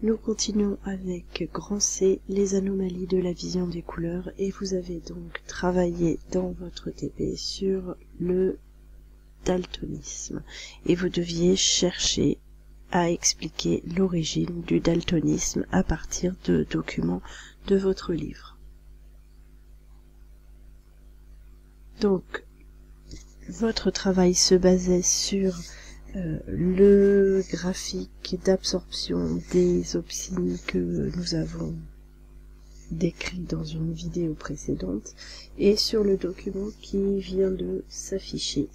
Nous continuons avec grand C, les anomalies de la vision des couleurs, et vous avez donc travaillé dans votre TP sur le daltonisme. Et vous deviez chercher à expliquer l'origine du daltonisme à partir de documents de votre livre. Donc, votre travail se basait sur le graphique d'absorption des opsines que nous avons décrit dans une vidéo précédente et sur le document qui vient de s'afficher.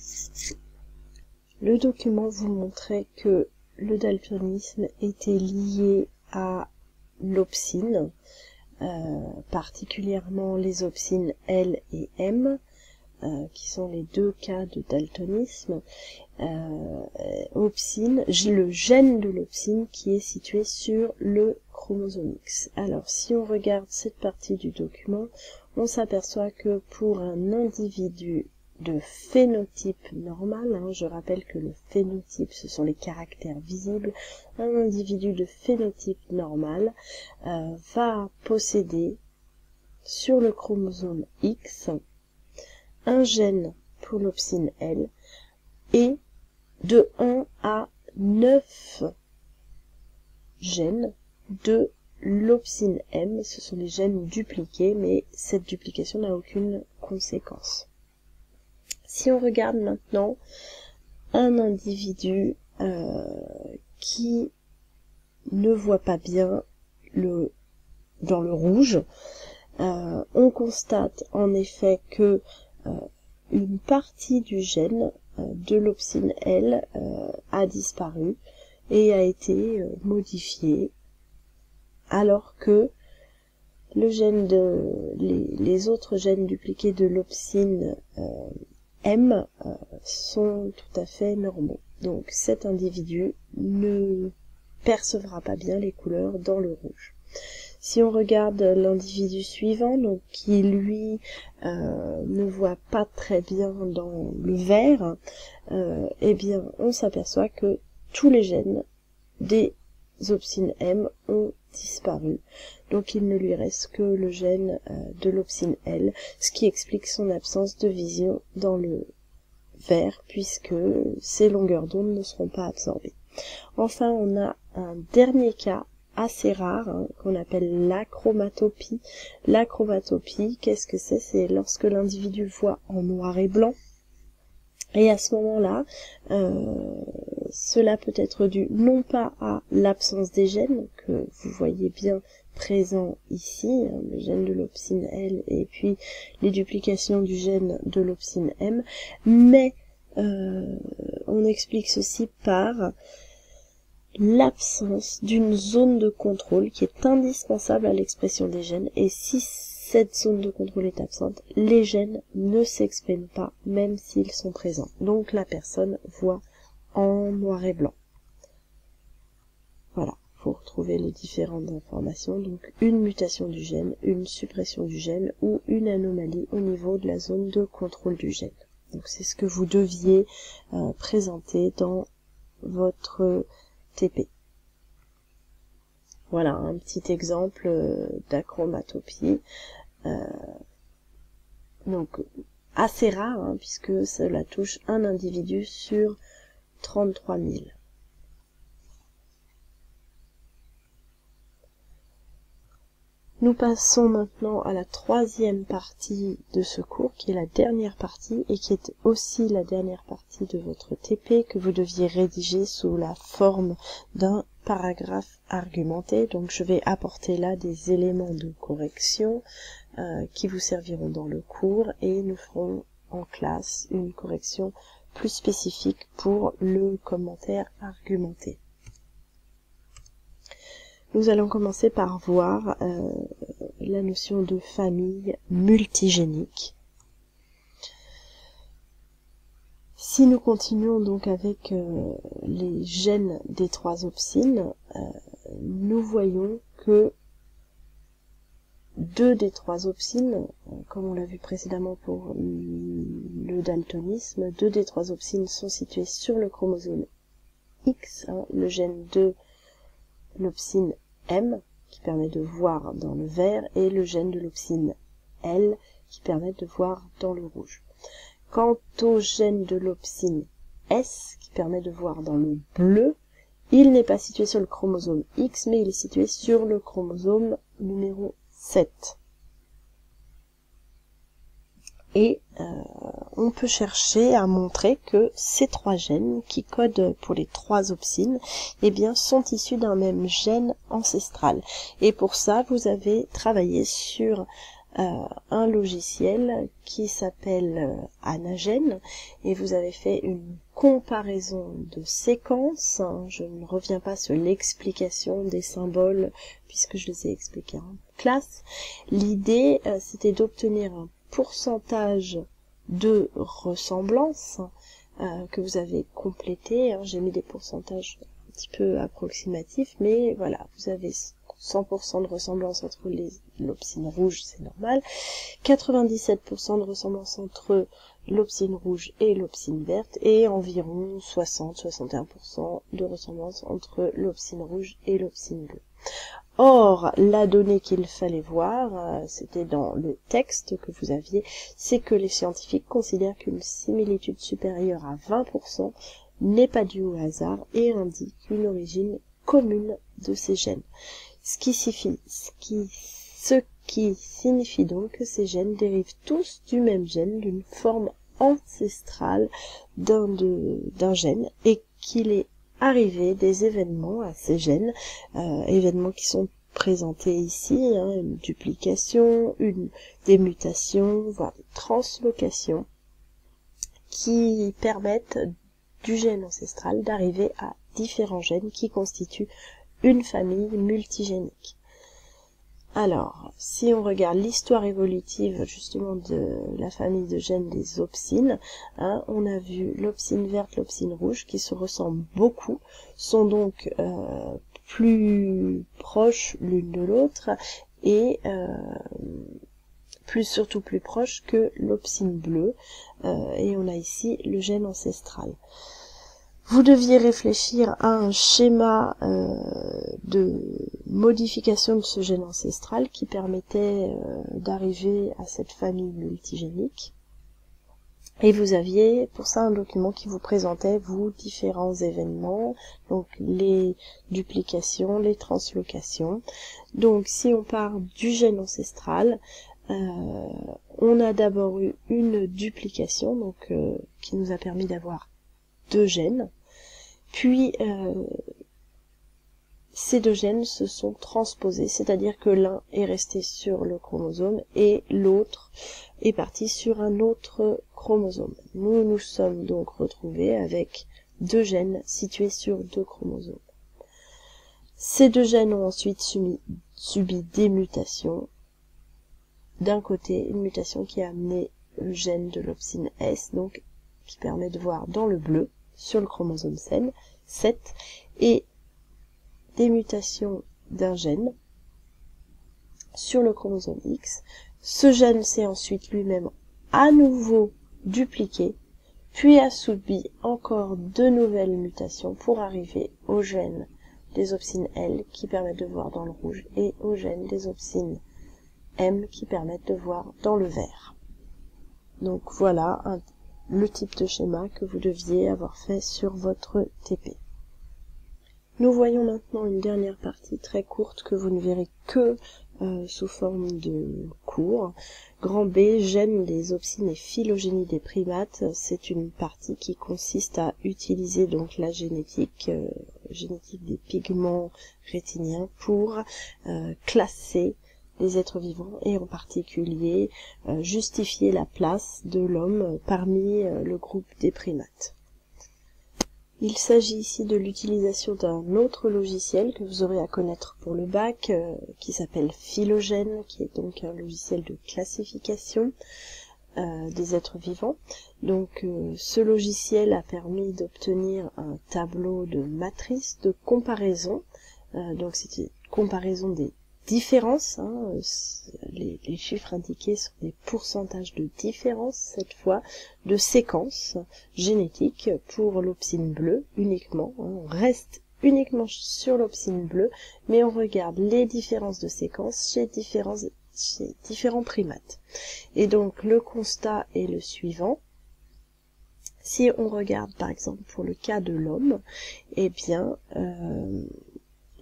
Le document vous montrait que le daltonisme était lié à l'opsine, particulièrement les opsines L et M, qui sont les deux cas de daltonisme. Opsine, le gène de l'opsine qui est situé sur le chromosome X. Alors, si on regarde cette partie du document, on s'aperçoit que pour un individu de phénotype normal, je rappelle que le phénotype, ce sont les caractères visibles, un individu de phénotype normal va posséder sur le chromosome X un gène pour l'opsine L et de 1 à 9 gènes de l'opsine M. Ce sont des gènes dupliqués, mais cette duplication n'a aucune conséquence. Si on regarde maintenant un individu qui ne voit pas bien dans le rouge, on constate en effet que une partie du gène de l'opsine L a disparu et a été modifiée, alors que les autres gènes dupliqués de l'opsine M sont tout à fait normaux. Donc cet individu ne percevra pas bien les couleurs dans le rouge. Si on regarde l'individu suivant, donc qui lui ne voit pas très bien dans le vert, eh bien on s'aperçoit que tous les gènes des opsines M ont disparu. Donc il ne lui reste que le gène de l'opsine L, ce qui explique son absence de vision dans le vert, puisque ces longueurs d'onde ne seront pas absorbées. Enfin, on a un dernier cas assez rare, qu'on appelle l'achromatopie. L'achromatopie, qu'est-ce que c'est? C'est lorsque l'individu voit en noir et blanc. Et à ce moment-là, cela peut être dû non pas à l'absence des gènes, que vous voyez bien présent ici, le gène de l'opsine L et puis les duplications du gène de l'opsine M, mais on explique ceci par l'absence d'une zone de contrôle qui est indispensable à l'expression des gènes, et si cette zone de contrôle est absente, les gènes ne s'expriment pas, même s'ils sont présents. Donc la personne voit en noir et blanc. Voilà, faut retrouver les différentes informations, donc une mutation du gène, une suppression du gène ou une anomalie au niveau de la zone de contrôle du gène. Donc c'est ce que vous deviez présenter dans votre TP. Voilà un petit exemple d'achromatopie. Donc assez rare, puisque cela touche un individu sur 33 000. Nous passons maintenant à la troisième partie de ce cours, qui est la dernière partie, et qui est aussi la dernière partie de votre TP que vous deviez rédiger sous la forme d'un paragraphe argumenté. Donc je vais apporter là des éléments de correction qui vous serviront dans le cours, et nous ferons en classe une correction plus spécifique pour le commentaire argumenté. Nous allons commencer par voir la notion de famille multigénique. Si nous continuons donc avec les gènes des trois opsines, nous voyons que deux des trois opsines, comme on l'a vu précédemment pour le daltonisme, deux des trois opsines sont situées sur le chromosome X, le gène de l'opsine M, qui permet de voir dans le vert, et le gène de l'opsine L, qui permet de voir dans le rouge. Quant au gène de l'opsine S, qui permet de voir dans le bleu, il n'est pas situé sur le chromosome X, mais il est situé sur le chromosome numéro 7. Et on peut chercher à montrer que ces trois gènes, qui codent pour les trois opsines, eh bien, sont issus d'un même gène ancestral. Et pour ça, vous avez travaillé sur un logiciel qui s'appelle Anagen, et vous avez fait une comparaison de séquences. Je ne reviens pas sur l'explication des symboles puisque je les ai expliqués en classe. L'idée, c'était d'obtenir un pourcentage de ressemblance que vous avez complété. J'ai mis des pourcentages un petit peu approximatifs, mais voilà, vous avez 100% de ressemblance entre l'opsine rouge, c'est normal, 97% de ressemblance entre l'opsine rouge et l'opsine verte, et environ 60-61% de ressemblance entre l'opsine rouge et l'opsine bleue. Or, la donnée qu'il fallait voir, c'était dans le texte que vous aviez, c'est que les scientifiques considèrent qu'une similitude supérieure à 20% n'est pas due au hasard et indique une origine commune de ces gènes. Ce qui signifie donc que ces gènes dérivent tous du même gène, d'une forme ancestrale d'un gène, et qu'il est arrivé des événements à ces gènes, événements qui sont présentés ici, une duplication, des mutations, voire des translocations, qui permettent du gène ancestral d'arriver à différents gènes qui constituent une famille multigénique. Alors, si on regarde l'histoire évolutive justement de la famille de gènes des opsines, on a vu l'opsine verte, l'opsine rouge qui se ressemblent beaucoup, sont donc plus proches l'une de l'autre et surtout plus proches que l'opsine bleue, et on a ici le gène ancestral. Vous deviez réfléchir à un schéma de modification de ce gène ancestral qui permettait d'arriver à cette famille multigénique. Et vous aviez pour ça un document qui vous présentait, vous, différents événements, donc les duplications, les translocations. Donc si on part du gène ancestral, on a d'abord eu une duplication, donc qui nous a permis d'avoir deux gènes. Puis, ces deux gènes se sont transposés, c'est-à-dire que l'un est resté sur le chromosome et l'autre est parti sur un autre chromosome. Nous nous sommes donc retrouvés avec deux gènes situés sur deux chromosomes. Ces deux gènes ont ensuite subi des mutations. D'un côté, une mutation qui a amené le gène de l'opsine S, donc qui permet de voir dans le bleu, sur le chromosome 7, et des mutations d'un gène sur le chromosome X. Ce gène s'est ensuite lui-même à nouveau dupliqué, puis a subi encore de nouvelles mutations pour arriver au gène des opsines L qui permettent de voir dans le rouge et au gène des opsines M qui permettent de voir dans le vert. Donc voilà le type de schéma que vous deviez avoir fait sur votre TP. Nous voyons maintenant une dernière partie très courte que vous ne verrez que sous forme de cours. Grand B, gènes des opsines et phylogénie des primates. C'est une partie qui consiste à utiliser donc la génétique des pigments rétiniens pour classer les êtres vivants et en particulier justifier la place de l'homme parmi le groupe des primates. Il s'agit ici de l'utilisation d'un autre logiciel que vous aurez à connaître pour le bac, qui s'appelle Phylogène, qui est donc un logiciel de classification des êtres vivants. Donc ce logiciel a permis d'obtenir un tableau de matrice de comparaison. Donc c'est une comparaison des différences, les chiffres indiqués sont des pourcentages de différence, cette fois, de séquences génétiques pour l'opsine bleue uniquement. On reste uniquement sur l'opsine bleue, mais on regarde les différences de séquences chez différents primates. Et donc le constat est le suivant. Si on regarde par exemple pour le cas de l'homme, eh bien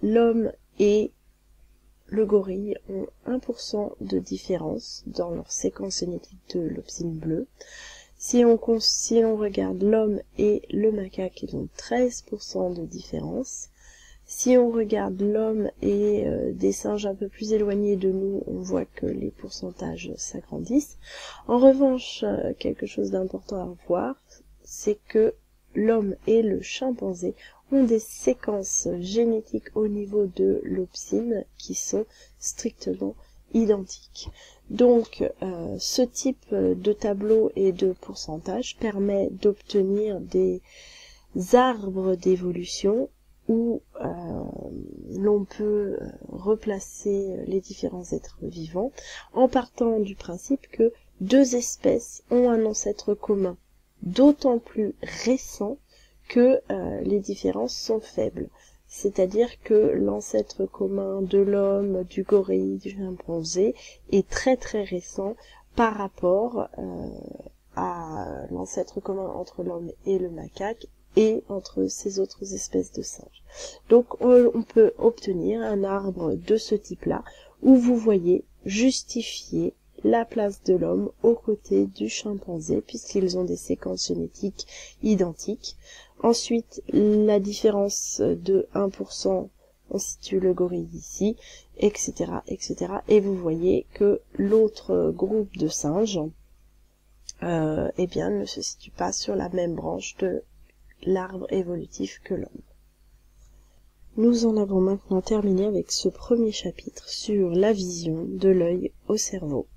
l'homme et le gorille ont 1% de différence dans leur séquence génétique de l'opsine bleue. Si on regarde l'homme et le macaque, ils ont 13% de différence. Si on regarde l'homme et des singes un peu plus éloignés de nous, on voit que les pourcentages s'agrandissent. En revanche, quelque chose d'important à voir, c'est que l'homme et le chimpanzé ont des séquences génétiques au niveau de l'opsine qui sont strictement identiques. Donc, ce type de tableau et de pourcentage permet d'obtenir des arbres d'évolution où l'on peut replacer les différents êtres vivants en partant du principe que deux espèces ont un ancêtre commun, d'autant plus récent que les différences sont faibles. C'est-à-dire que l'ancêtre commun de l'homme, du gorille, du chimpanzé est très très récent par rapport à l'ancêtre commun entre l'homme et le macaque et entre ces autres espèces de singes. Donc on peut obtenir un arbre de ce type-là où vous voyez justifier la place de l'homme aux côtés du chimpanzé puisqu'ils ont des séquences génétiques identiques. Ensuite, la différence de 1%, on situe le gorille ici, etc., etc. Et vous voyez que l'autre groupe de singes, eh bien, ne se situe pas sur la même branche de l'arbre évolutif que l'homme. Nous en avons maintenant terminé avec ce premier chapitre sur la vision de l'œil au cerveau.